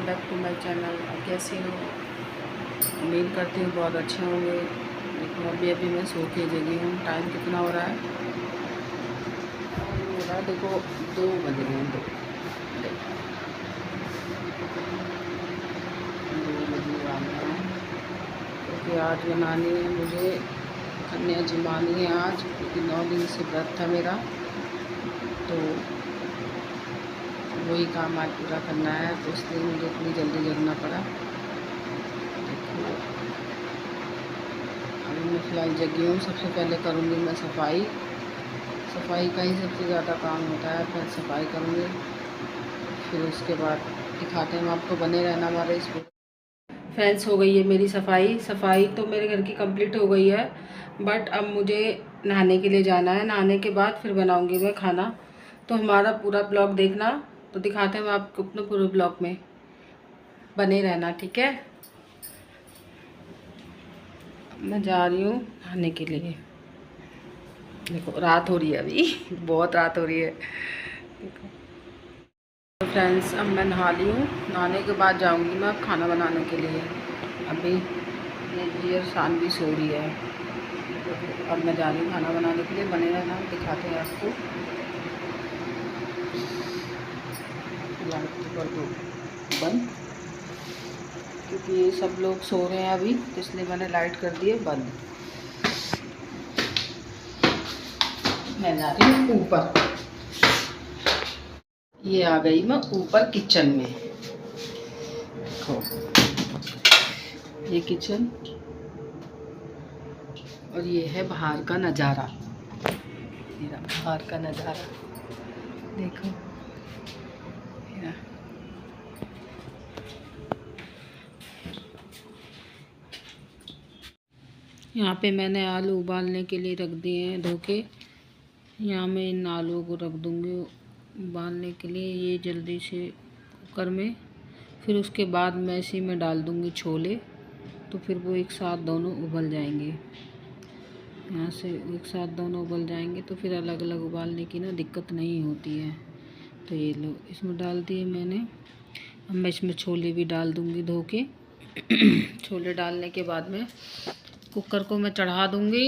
Back to my channel. कैसे हो? उम्मीद करती हूँ बहुत अच्छे होंगे। देखो अभी मैं सो के जगी हूँ। टाइम कितना हो रहा है? देखो 2 बज रहे हैं। 2 बजे वाले हैं क्योंकि आज बनानी है मुझे कन्या जमानी है आज, क्योंकि 9 दिन से व्रत था मेरा, तो वही काम आज पूरा करना है, तो इसलिए मुझे इतनी जल्दी जगना पड़ा। देखो अभी मैं फ़िलहाल जगी हूँ। सबसे पहले करूँगी मैं सफाई का ही सबसे ज़्यादा काम होता है। फिर सफाई करूँगी, फिर उसके बाद दिखाते हैं आपको। बने रहना हमारे इस। फ्रेंड्स, हो गई है मेरी सफाई तो मेरे घर की कंप्लीट हो गई है, बट अब मुझे नहाने के लिए जाना है। नहाने के बाद फिर बनाऊंगी मैं खाना। तो हमारा पूरा ब्लॉग देखना, तो दिखाते हैं मैं आपको अपने पूरे ब्लॉग में। बने रहना, ठीक है। मैं जा रही हूँ नहाने के लिए। देखो रात हो रही है अभी बहुत रात हो रही है। देखो तो फ्रेंड्स, अब मैं नहा ली हूँ। नहाने के बाद जाऊँगी मैं अब खाना बनाने के लिए। अभी ये जियर शान भी सो रही है। अब मैं जा रही हूँ खाना बनाने के लिए। बने रहना, दिखाते हैं आपको। लाइट कर दो बंद, क्योंकि ये सब लोग सो रहे हैं अभी, तो इसलिए मैंने लाइट कर दी है बंद। मैं जा रही हूँ ऊपर। ये आ गई मैं ऊपर किचन में। देखो ये किचन, और ये है बाहर का नज़ारा। मेरा बाहर का नज़ारा देखो। यहाँ पे मैंने आलू उबालने के लिए रख दिए हैं धो के। यहाँ मैं इन आलूओं को रख दूँगी उबालने के लिए, ये जल्दी से कुकर में। फिर उसके बाद मैं इसी में डाल दूँगी छोले, तो फिर वो एक साथ दोनों उबल जाएंगे। यहाँ से एक साथ दोनों उबल जाएंगे, तो फिर अलग अलग उबालने की ना दिक्कत नहीं होती है। तो ये लो, इसमें डाल दिए मैंने। अब मैं इसमें छोले भी डाल दूँगी धो के छोले डालने के बाद में कुकर को मैं चढ़ा दूँगी।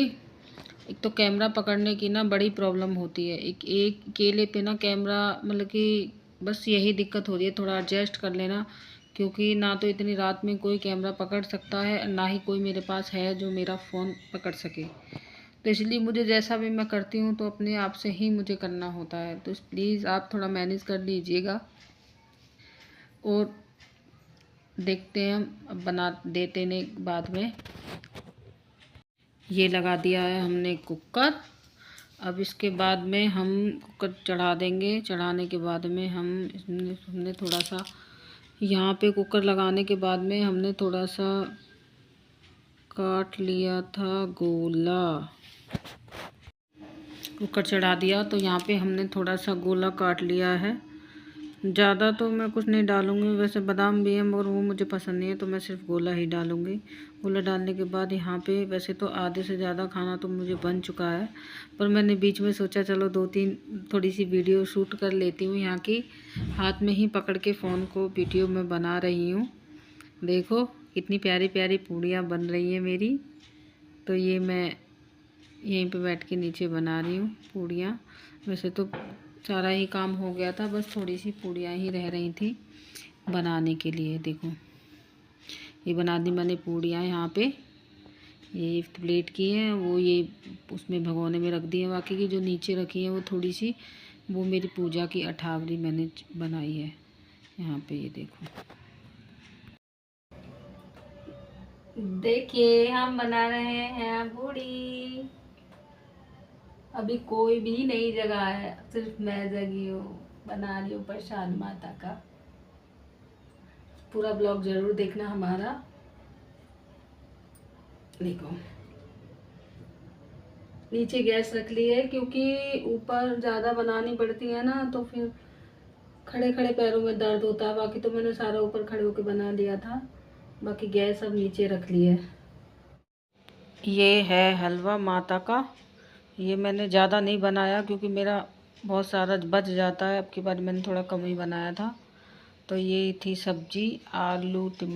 एक तो कैमरा पकड़ने की ना बड़ी प्रॉब्लम होती है। एक अकेले पे ना कैमरा, मतलब कि बस यही दिक्कत हो रही है। थोड़ा एडजस्ट कर लेना, क्योंकि ना तो इतनी रात में कोई कैमरा पकड़ सकता है, ना ही कोई मेरे पास है जो मेरा फ़ोन पकड़ सके। तो इसलिए मुझे जैसा भी मैं करती हूँ तो अपने आप से ही मुझे करना होता है। तो प्लीज़ आप थोड़ा मैनेज कर लीजिएगा। और देखते हैं हम अब बना देते ने बाद में। ये लगा दिया है हमने कुकर। अब इसके बाद में हम कुकर चढ़ा देंगे। चढ़ाने के बाद में हमने थोड़ा सा यहाँ पे कुकर लगाने के बाद में हमने थोड़ा सा काट लिया था गोला। कुकर चढ़ा दिया तो यहाँ पे हमने थोड़ा सा गोला काट लिया है। ज़्यादा तो मैं कुछ नहीं डालूँगी, वैसे बादाम भी है मगर वो मुझे पसंद नहीं है, तो मैं सिर्फ गोला ही डालूँगी। गोला डालने के बाद यहाँ पे वैसे तो आधे से ज़्यादा खाना तो मुझे बन चुका है, पर मैंने बीच में सोचा चलो 2-3 थोड़ी सी वीडियो शूट कर लेती हूँ यहाँ की। हाथ में ही पकड़ के फ़ोन को वीडियो में बना रही हूँ। देखो कितनी प्यारी प्यारी पूड़ियाँ बन रही हैं मेरी। तो ये मैं यहीं पे बैठ के नीचे बना रही हूँ पूड़ियाँ। वैसे तो सारा ही काम हो गया था, बस थोड़ी सी पूड़ियाँ ही रह रही थी बनाने के लिए। देखो ये बना दी मैंने पूड़ियाँ। यहाँ पे ये प्लेट की हैं, वो ये उसमें भगोने में रख दी हैं। बाकी की जो नीचे रखी हैं वो थोड़ी सी, वो मेरी पूजा की अठावरी मैंने बनाई है। यहाँ पे ये देखो, देखिए हम बना रहे हैं पूड़ी। अभी कोई भी नहीं जगा है, सिर्फ मैं जगी हूँ, बना रही हूँ प्रसाद माता का। पूरा ब्लॉग जरूर देखना हमारा। देखो नीचे गैस रख ली है, क्योंकि ऊपर ज़्यादा बनानी पड़ती है ना, तो फिर खड़े खड़े पैरों में दर्द होता है। बाकी तो मैंने सारा ऊपर खड़े होकर बना लिया था, बाकी गैस अब नीचे रख ली है। ये है हलवा माता का। ये मैंने ज़्यादा नहीं बनाया क्योंकि मेरा बहुत सारा बच जाता है। अब की बार मैंने थोड़ा कम ही बनाया था, तो ये थी सब्जी आलू की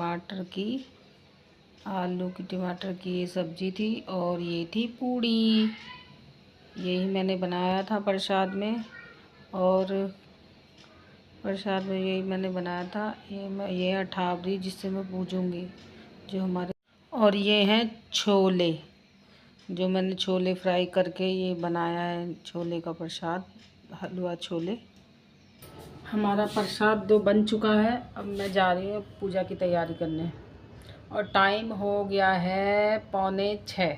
टमाटर की ये सब्जी थी, और ये थी पूड़ी। यही मैंने बनाया था प्रसाद में, और प्रसाद में यही मैंने बनाया था। ये अठावरी जिससे मैं पूजूंगी जो हमारे। और ये हैं छोले, जो मैंने छोले फ्राई करके ये बनाया है, छोले का प्रसाद, हलवा छोले। हमारा प्रसाद तो बन चुका है। अब मैं जा रही हूँ पूजा की तैयारी करने, और टाइम हो गया है 5:45।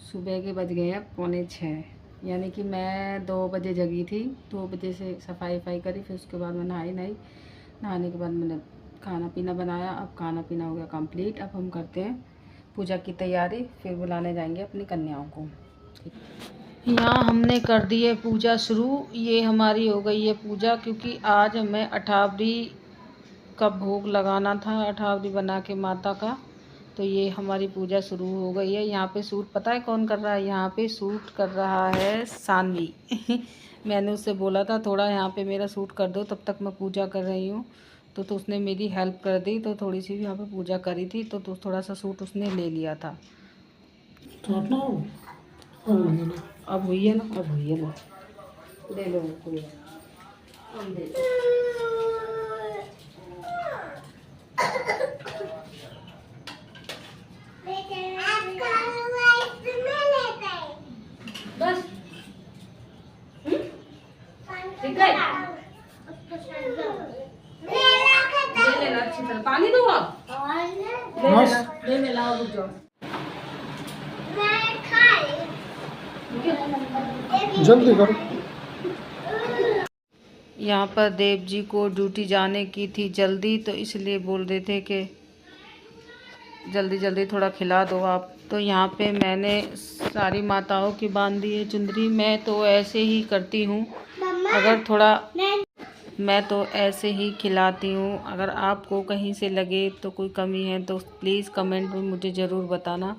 सुबह के बज गए हैं 5:45, यानी कि मैं 2 बजे जगी थी। 2 बजे से सफाई करी, फिर उसके बाद मैं नहाने के बाद मैंने खाना पीना बनाया। अब खाना पीना हो गया कंप्लीट। अब हम करते हैं पूजा की तैयारी, फिर बुलाने जाएंगे अपनी कन्याओं को। यहाँ हमने कर दी है पूजा शुरू। ये हमारी हो गई है पूजा, क्योंकि आज हमें अठावरी का भोग लगाना था, अठावरी बना के माता का। तो ये हमारी पूजा शुरू हो गई है। यहाँ पे सूट पता है कौन कर रहा है? यहाँ पे सूट कर रहा है सानवी। मैंने उससे बोला था थोड़ा यहाँ पे मेरा सूट कर दो, तब तक मैं पूजा कर रही हूँ। तो उसने मेरी हेल्प कर दी, तो थोड़ी सी भी यहाँ पे पूजा करी थी, तो थोड़ा सा सूट उसने ले लिया था। अब हुई है ना, अब हुई है ना, ले लो अब दे दो। बस ले लेना अच्छी तरह, पानी दो आप, ले लेना, रुक जाओ, जल्दी करो। यहाँ पर देव जी को ड्यूटी जाने की थी जल्दी, तो इसलिए बोल रहे थे कि जल्दी जल्दी थोड़ा खिला दो आप। तो यहाँ पे मैंने सारी माताओं की बांध दी है चुंदरी। मैं तो ऐसे ही करती हूँ, अगर थोड़ा मैं तो ऐसे ही खिलाती हूँ। अगर आपको कहीं से लगे तो कोई कमी है तो प्लीज़ कमेंट में मुझे ज़रूर बताना,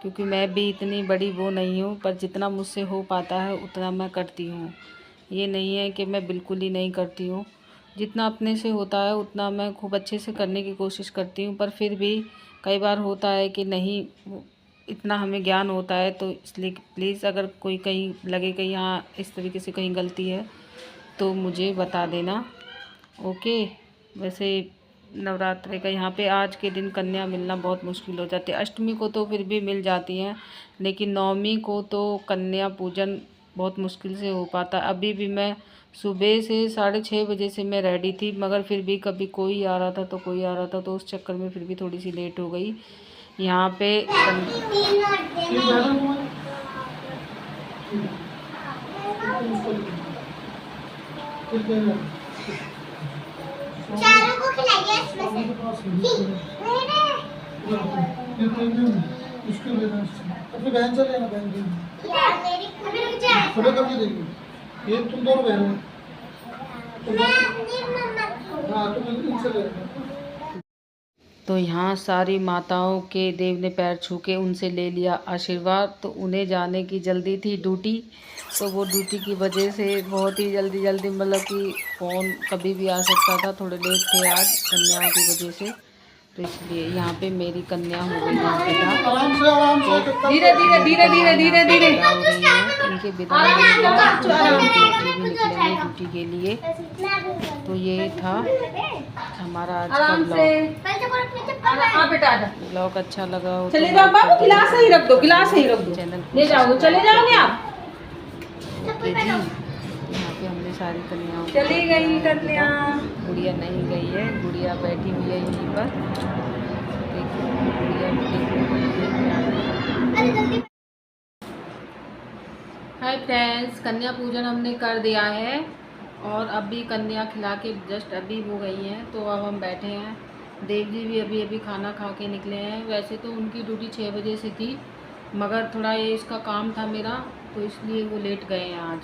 क्योंकि मैं भी इतनी बड़ी वो नहीं हूँ, पर जितना मुझसे हो पाता है उतना मैं करती हूँ। ये नहीं है कि मैं बिल्कुल ही नहीं करती हूँ, जितना अपने से होता है उतना मैं खूब अच्छे से करने की कोशिश करती हूँ। पर फिर भी कई बार होता है कि नहीं इतना हमें ज्ञान होता है, तो इसलिए प्लीज़ अगर कोई कहीं लगे कि यहाँ इस तरीके से कहीं गलती है तो मुझे बता देना, ओके। वैसे नवरात्रि का यहाँ पे आज के दिन कन्या मिलना बहुत मुश्किल हो जाती है। अष्टमी को तो फिर भी मिल जाती हैं, लेकिन नवमी को तो कन्या पूजन बहुत मुश्किल से हो पाता। अभी भी मैं सुबह से 6:30 बजे से मैं रेडी थी, मगर फिर भी कभी कोई आ रहा था तो कोई आ रहा था, तो उस चक्कर में फिर भी थोड़ी सी लेट हो गई। यहाँ पे चारों को खिलाइए इसको लेना, अपनी बहन से लेना, बहन छोटे कब देगी, ये तुम दोनों बहन हो। हाँ तुम इनसे लेना। तो यहाँ सारी माताओं के देव ने पैर छू के उनसे ले लिया आशीर्वाद। तो उन्हें जाने की जल्दी थी ड्यूटी, तो वो ड्यूटी की वजह से बहुत ही जल्दी मतलब कि फ़ोन कभी भी आ सकता था, थोड़े लेट थे आज कन्याओं की वजह से। तो इसलिए यहाँ पे मेरी कन्या हो गई है विदा। धीरे धीरे धीरे धीरे धीरे धीरे इनके विदा भी निकलेंगे ड्यूटी के लिए। तो ये था हमारा आज का ब्लॉग। अच्छा लगा हो चले जाओ बाबू, गिलास ही रख दो, गिलास ही रख दो, चैनल ले जाओ, चले जाओगे आप। ओके जी। यहाँ पे हमने सारी कन्याओं को चली गई कन्या, गुड़िया नहीं गई है, गुड़िया बैठी हुई है यहीं पर। देखिए गुड़िया भी। हाय फ्रेंड्स, कन्या पूजन हमने कर दिया है, और अभी कन्या खिला के जस्ट अभी हो गई हैं। तो अब हम बैठे हैं। देव जी भी अभी खा के निकले हैं। वैसे तो उनकी ड्यूटी 6 बजे से थी, मगर थोड़ा ये इसका काम था मेरा, तो इसलिए वो लेट गए हैं आज।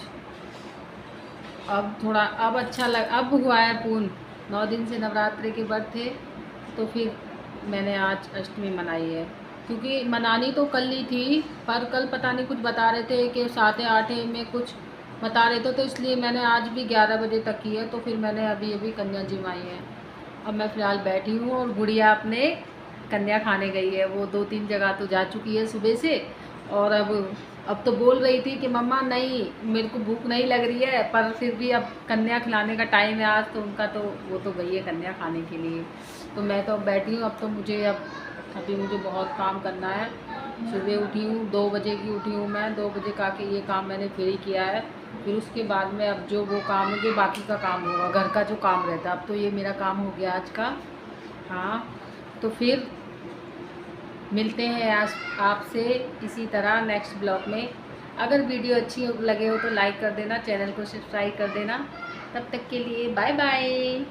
अब थोड़ा अब अच्छा अब हुआ है पूर्ण 9 दिन से नवरात्रि के व्रत थे, तो फिर मैंने आज अष्टमी मनाई है। क्योंकि मनानी तो कल ही थी, पर कल पता नहीं कुछ बता रहे थे कि 7-8 में कुछ बता रहे थे, तो इसलिए मैंने आज भी 11 बजे तक की है। तो फिर मैंने अभी अभी कन्या जिमाई है। अब मैं फ़िलहाल बैठी हूँ और गुड़िया अपने कन्या खाने गई है। वो 2-3 जगह तो जा चुकी है सुबह से। और अब तो बोल रही थी कि मम्मा नहीं, मेरे को भूख नहीं लग रही है, पर फिर भी अब कन्या खिलाने का टाइम है आज, तो उनका तो वो तो गई है कन्या खाने के लिए। तो मैं तो अब बैठी हूँ। अब तो मुझे अभी मुझे बहुत काम करना है। सुबह उठी हूँ 2 बजे की उठी हूँ मैं। 2 बजे का के ये काम मैंने फिर ही किया है। फिर उसके बाद में अब जो वो काम है, जो बाकी का काम होगा, घर का जो काम रहता है, अब तो ये मेरा काम हो गया आज का। हाँ, तो फिर मिलते हैं आज आपसे इसी तरह नेक्स्ट ब्लॉग में। अगर वीडियो अच्छी लगे हो तो लाइक कर देना, चैनल को सब्सक्राइब कर देना। तब तक के लिए बाय बाय।